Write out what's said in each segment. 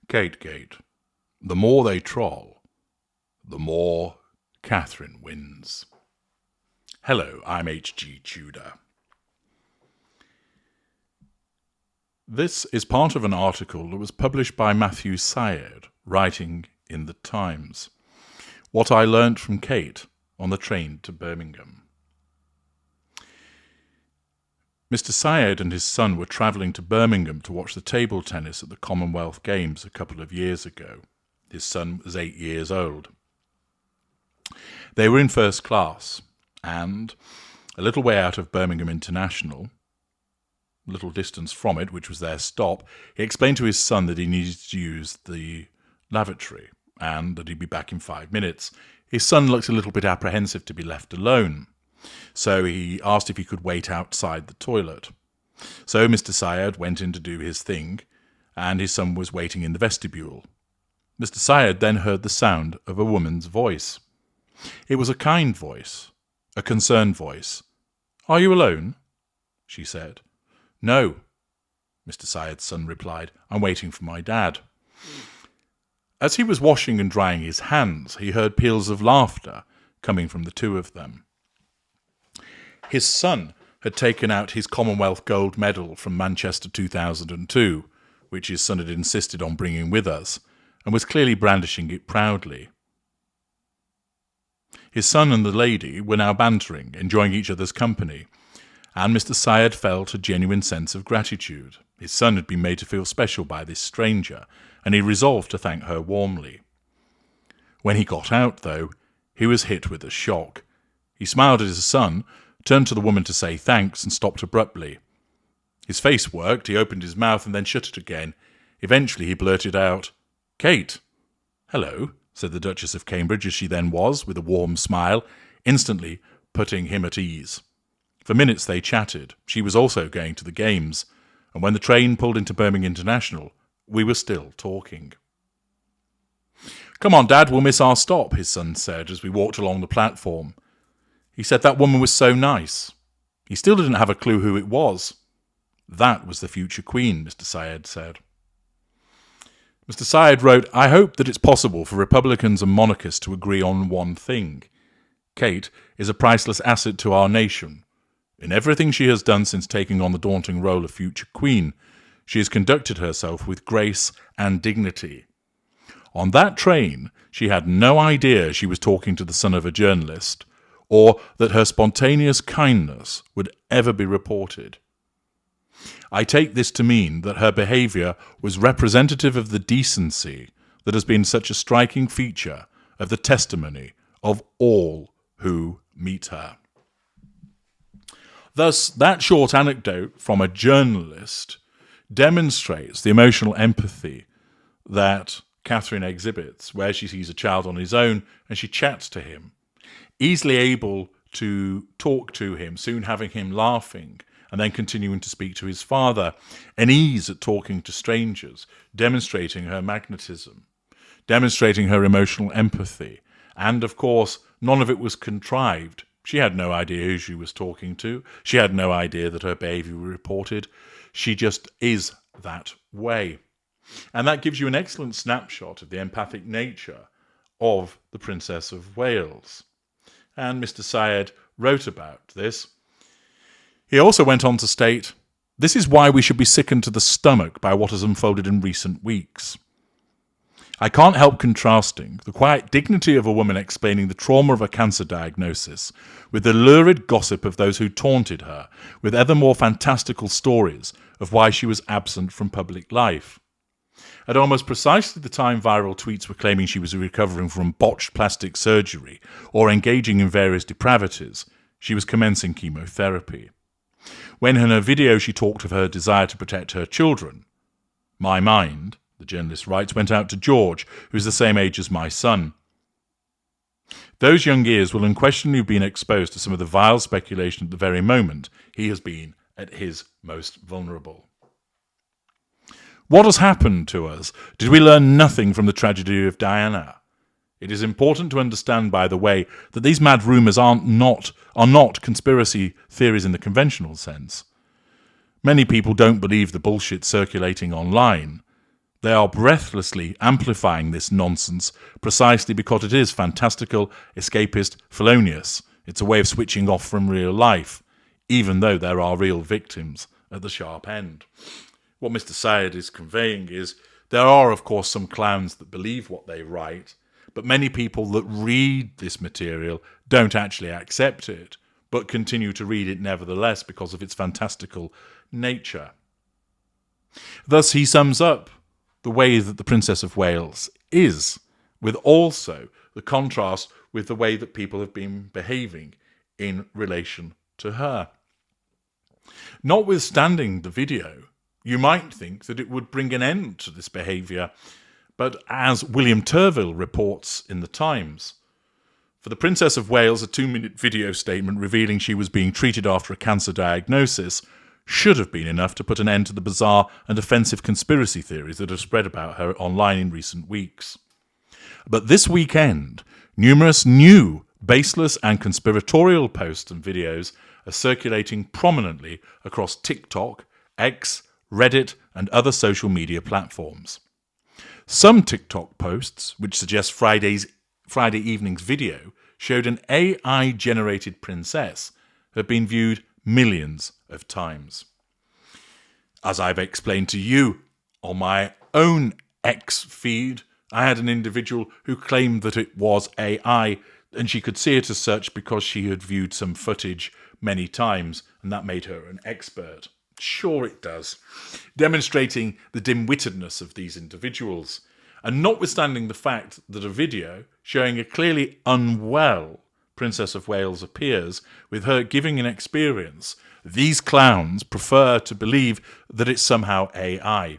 Kategate. The more they troll, the more Catherine wins. Hello, I'm H.G. Tudor. This is part of an article that was published by Matthew Syed, writing in The Times. What I learnt from Kate on the train to Birmingham. Mr. Syed and his son were travelling to Birmingham to watch the table tennis at the Commonwealth Games a couple of years ago. His son was 8 years old. They were in first class, and a little way out of Birmingham International, a little distance from it, which was their stop, he explained to his son that he needed to use the lavatory and that he'd be back in 5 minutes. His son looked a little bit apprehensive to be left alone, so he asked if he could wait outside the toilet. So Mr. Syed went in to do his thing, and his son was waiting in the vestibule. Mr. Syed then heard the sound of a woman's voice. It was a kind voice, a concerned voice. "Are you alone?" she said. "No," Mr. Syed's son replied. "I'm waiting for my dad." As he was washing and drying his hands, he heard peals of laughter coming from the two of them. His son had taken out his Commonwealth gold medal from Manchester 2002, which his son had insisted on bringing with us, and was clearly brandishing it proudly. His son and the lady were now bantering, enjoying each other's company, and Mr. Syed felt a genuine sense of gratitude. His son had been made to feel special by this stranger, and he resolved to thank her warmly. When he got out, though, he was hit with a shock. He smiled at his son, turned to the woman to say thanks, and stopped abruptly. His face worked, he opened his mouth and then shut it again. Eventually he blurted out, "Kate." "Hello," said the Duchess of Cambridge, as she then was, with a warm smile, instantly putting him at ease. For minutes they chatted. She was also going to the games, and when the train pulled into Birmingham International, we were still talking. "Come on, Dad, we'll miss our stop," his son said as we walked along the platform. He said that woman was so nice. He still didn't have a clue who it was. That was the future Queen, Mr. Syed said. Mr. Syed wrote, "I hope that it's possible for Republicans and monarchists to agree on one thing. Kate is a priceless asset to our nation. In everything she has done since taking on the daunting role of future Queen, she has conducted herself with grace and dignity. On that train, she had no idea she was talking to the son of a journalist, or that her spontaneous kindness would ever be reported. I take this to mean that her behaviour was representative of the decency that has been such a striking feature of the testimony of all who meet her." Thus, that short anecdote from a journalist demonstrates the emotional empathy that Catherine exhibits, where she sees a child on his own and she chats to him, easily able to talk to him, soon having him laughing, and then continuing to speak to his father, an ease at talking to strangers, demonstrating her magnetism, demonstrating her emotional empathy. And, of course, none of it was contrived. She had no idea who she was talking to. She had no idea that her behaviour was reported. She just is that way. And that gives you an excellent snapshot of the empathic nature of the Princess of Wales. And Mr. Syed wrote about this. He also went on to state, "This is why we should be sickened to the stomach by what has unfolded in recent weeks. I can't help contrasting the quiet dignity of a woman explaining the trauma of a cancer diagnosis with the lurid gossip of those who taunted her with ever more fantastical stories of why she was absent from public life. At almost precisely the time viral tweets were claiming she was recovering from botched plastic surgery or engaging in various depravities, she was commencing chemotherapy. When in her video she talked of her desire to protect her children, my mind," the journalist writes, "went out to George, who is the same age as my son. Those young ears will unquestionably have been exposed to some of the vile speculation at the very moment he has been at his most vulnerable." What has happened to us? Did we learn nothing from the tragedy of Diana? It is important to understand, by the way, that these mad rumours are not conspiracy theories in the conventional sense. Many people don't believe the bullshit circulating online, They are breathlessly amplifying this nonsense precisely because it is fantastical, escapist, felonious. It's a way of switching off from real life, even though there are real victims at the sharp end. What Mr. Syed is conveying is there are, of course, some clowns that believe what they write, but many people that read this material don't actually accept it, but continue to read it nevertheless because of its fantastical nature. Thus, he sums up the way that the Princess of Wales is, with also the contrast with the way that people have been behaving in relation to her. Notwithstanding the video, you might think that it would bring an end to this behaviour, but as William Turville reports in the Times, for the Princess of Wales, a 2-minute video statement revealing she was being treated after a cancer diagnosis should have been enough to put an end to the bizarre and offensive conspiracy theories that have spread about her online in recent weeks. But this weekend, numerous new, baseless and conspiratorial posts and videos are circulating prominently across TikTok, X, Reddit and other social media platforms. Some TikTok posts, which suggest Friday evening's video, showed an AI-generated princess, have been viewed millions of times. As I've explained to you on my own X feed, I had an individual who claimed that it was AI and she could see it as such because she had viewed some footage many times and that made her an expert. Sure it does, demonstrating the dim-wittedness of these individuals. And notwithstanding the fact that a video showing a clearly unwell Princess of Wales appears, with her giving an experience, these clowns prefer to believe that it's somehow AI.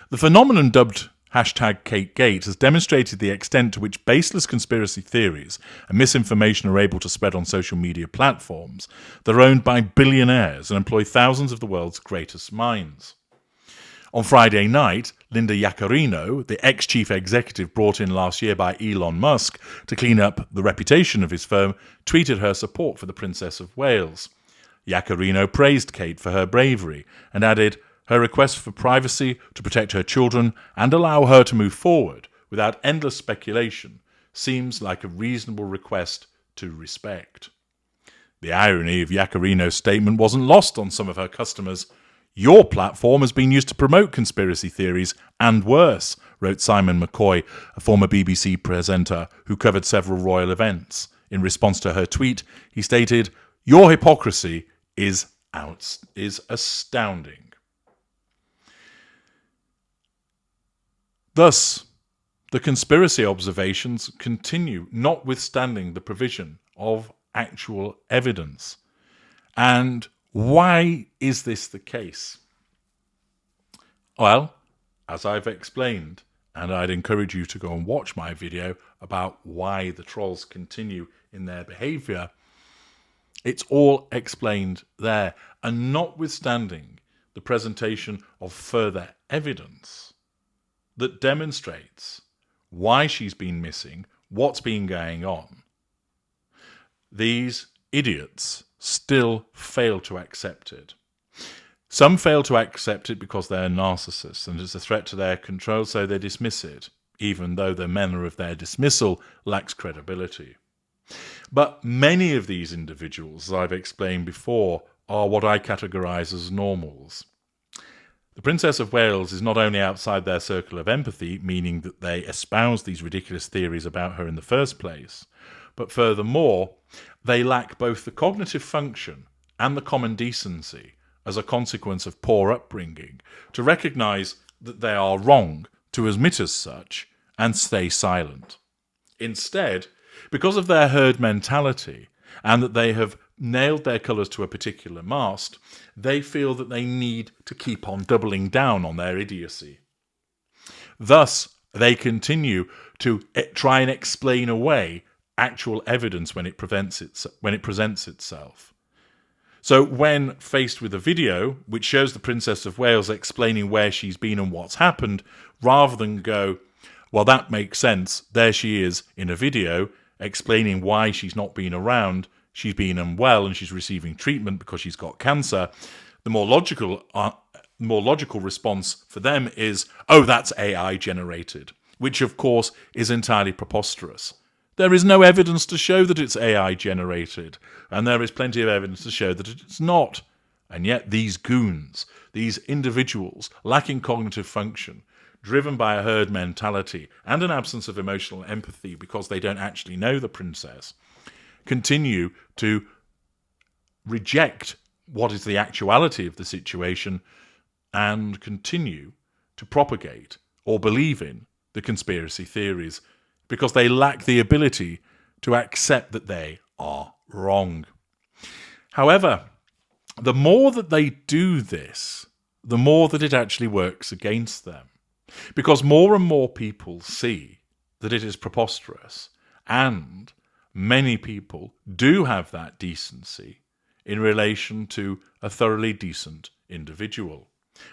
The phenomenon dubbed #Kategate has demonstrated the extent to which baseless conspiracy theories and misinformation are able to spread on social media platforms that are owned by billionaires and employ thousands of the world's greatest minds. On Friday night, Linda Yaccarino, the ex-chief executive brought in last year by Elon Musk to clean up the reputation of his firm, tweeted her support for the Princess of Wales. Yaccarino praised Kate for her bravery and added, her request for privacy to protect her children and allow her to move forward without endless speculation seems like a reasonable request to respect. The irony of Yaccarino's statement wasn't lost on some of her customers. Your platform has been used to promote conspiracy theories and worse, wrote Simon McCoy, a former BBC presenter who covered several royal events. In response to her tweet, he stated, your hypocrisy is astounding. Thus, the conspiracy observations continue, notwithstanding the provision of actual evidence. And why is this the case? Well, as I've explained, and I'd encourage you to go and watch my video about why the trolls continue in their behaviour, it's all explained there. And notwithstanding the presentation of further evidence that demonstrates why she's been missing, what's been going on, these idiots still fail to accept it. Some fail to accept it because they're narcissists and it's a threat to their control, so they dismiss it, even though the manner of their dismissal lacks credibility. But many of these individuals, as I've explained before, are what I categorise as normals. The Princess of Wales is not only outside their circle of empathy, meaning that they espouse these ridiculous theories about her in the first place, but furthermore, they lack both the cognitive function and the common decency as a consequence of poor upbringing to recognise that they are wrong, to admit as such, and stay silent. Instead, because of their herd mentality and that they have nailed their colours to a particular mast, they feel that they need to keep on doubling down on their idiocy. Thus, they continue to try and explain away actual evidence when it presents itself. So when faced with a video which shows the Princess of Wales explaining where she's been and what's happened, rather than go, well, that makes sense, there she is in a video explaining why she's not been around, she's been unwell and she's receiving treatment because she's got cancer, the more logical more logical response for them is, oh, that's AI generated, which of course is entirely preposterous. There is no evidence to show that it's AI generated, and there is plenty of evidence to show that it's not. And yet these goons, these individuals lacking cognitive function, driven by a herd mentality and an absence of emotional empathy because they don't actually know the princess, continue to reject what is the actuality of the situation and continue to propagate or believe in the conspiracy theories because they lack the ability to accept that they are wrong. However, the more that they do this, the more that it actually works against them. Because more and more people see that it is preposterous, and many people do have that decency in relation to a thoroughly decent individual.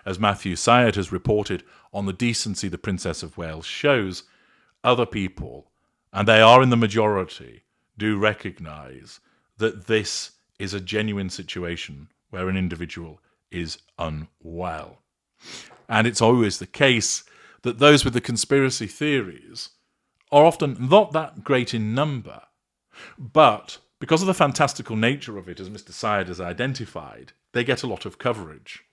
As Matthew Syed has reported on the decency the Princess of Wales shows, other people, and they are in the majority, do recognise that this is a genuine situation where an individual is unwell. And it's always the case that those with the conspiracy theories are often not that great in number, but because of the fantastical nature of it, as Mr. Syed has identified, they get a lot of coverage.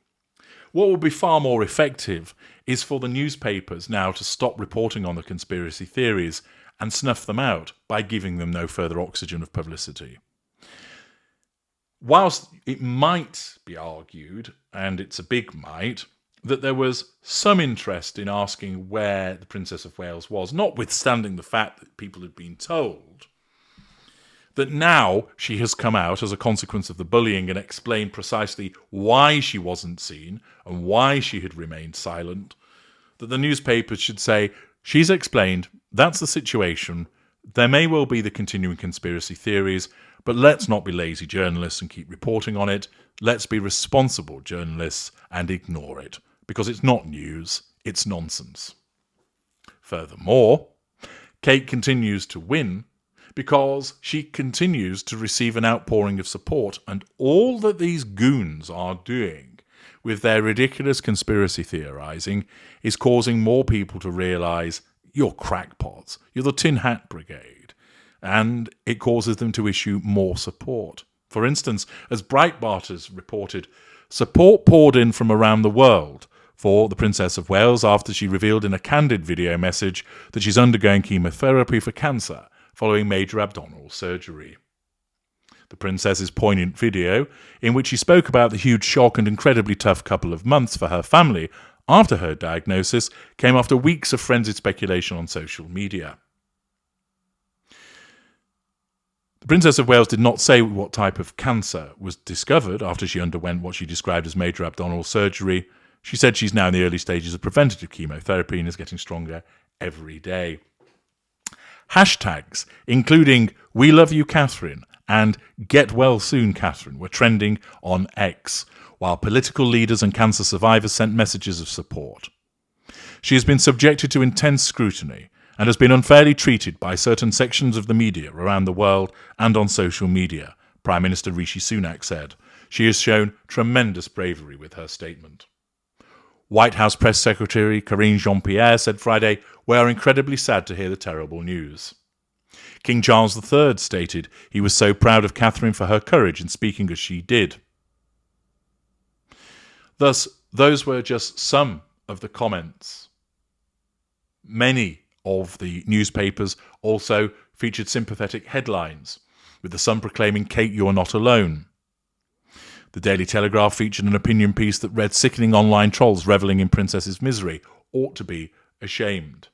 What would be far more effective is for the newspapers now to stop reporting on the conspiracy theories and snuff them out by giving them no further oxygen of publicity. Whilst it might be argued, and it's a big might, that there was some interest in asking where the Princess of Wales was, notwithstanding the fact that people had been told, that now she has come out as a consequence of the bullying and explained precisely why she wasn't seen and why she had remained silent, that the newspapers should say, she's explained, that's the situation, there may well be the continuing conspiracy theories, but let's not be lazy journalists and keep reporting on it. Let's be responsible journalists and ignore it, because it's not news, it's nonsense. Furthermore, Kate continues to win because she continues to receive an outpouring of support, and all that these goons are doing with their ridiculous conspiracy theorising is causing more people to realise you're crackpots, you're the Tin Hat Brigade, and it causes them to issue more support. For instance, as Breitbart has reported, support poured in from around the world for the Princess of Wales after she revealed in a candid video message that she's undergoing chemotherapy for cancer following major abdominal surgery. The Princess's poignant video, in which she spoke about the huge shock and incredibly tough couple of months for her family after her diagnosis, came after weeks of frenzied speculation on social media. The Princess of Wales did not say what type of cancer was discovered after she underwent what she described as major abdominal surgery. She said she's now in the early stages of preventative chemotherapy and is getting stronger every day. Hashtags, including "We Love You, Catherine" and "Get Well Soon, Catherine," were trending on X, while political leaders and cancer survivors sent messages of support. She has been subjected to intense scrutiny and has been unfairly treated by certain sections of the media around the world and on social media, Prime Minister Rishi Sunak said. She has shown tremendous bravery with her statement. White House Press Secretary Karine Jean-Pierre said Friday, "We are incredibly sad to hear the terrible news." King Charles III stated he was so proud of Catherine for her courage in speaking as she did. Thus, those were just some of the comments. Many of the newspapers also featured sympathetic headlines, with the Sun proclaiming, "Kate, you are not alone." The Daily Telegraph featured an opinion piece that read, "Sickening online trolls revelling in Princess's misery ought to be ashamed."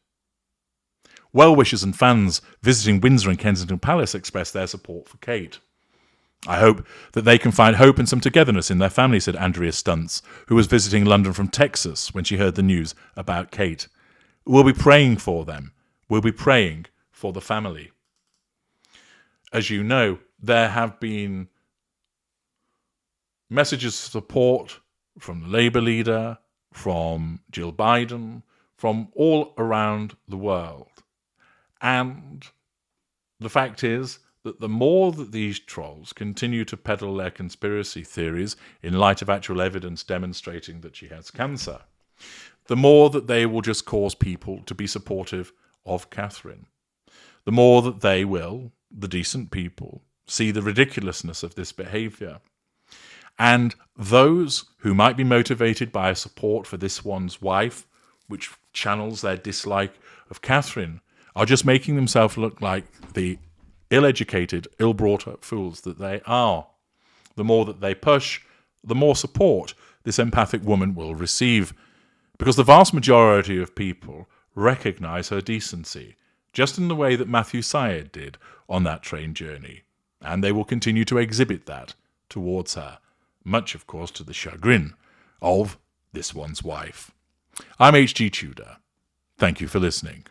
Well-wishers and fans visiting Windsor and Kensington Palace expressed their support for Kate. "I hope that they can find hope and some togetherness in their family," said Andrea Stuntz, who was visiting London from Texas when she heard the news about Kate. "We'll be praying for them. We'll be praying for the family." As you know, there have been messages of support from the Labour leader, from Jill Biden, from all around the world. And the fact is that the more that these trolls continue to peddle their conspiracy theories in light of actual evidence demonstrating that she has cancer, the more that they will just cause people to be supportive of Catherine. The more that they will, the decent people, see the ridiculousness of this behaviour. And those who might be motivated by a support for this one's wife, which channels their dislike of Catherine, are just making themselves look like the ill-educated, ill-brought-up fools that they are. The more that they push, the more support this empathic woman will receive, because the vast majority of people recognise her decency, just in the way that Matthew Syed did on that train journey, and they will continue to exhibit that towards her, much, of course, to the chagrin of this one's wife. I'm H.G. Tudor. Thank you for listening.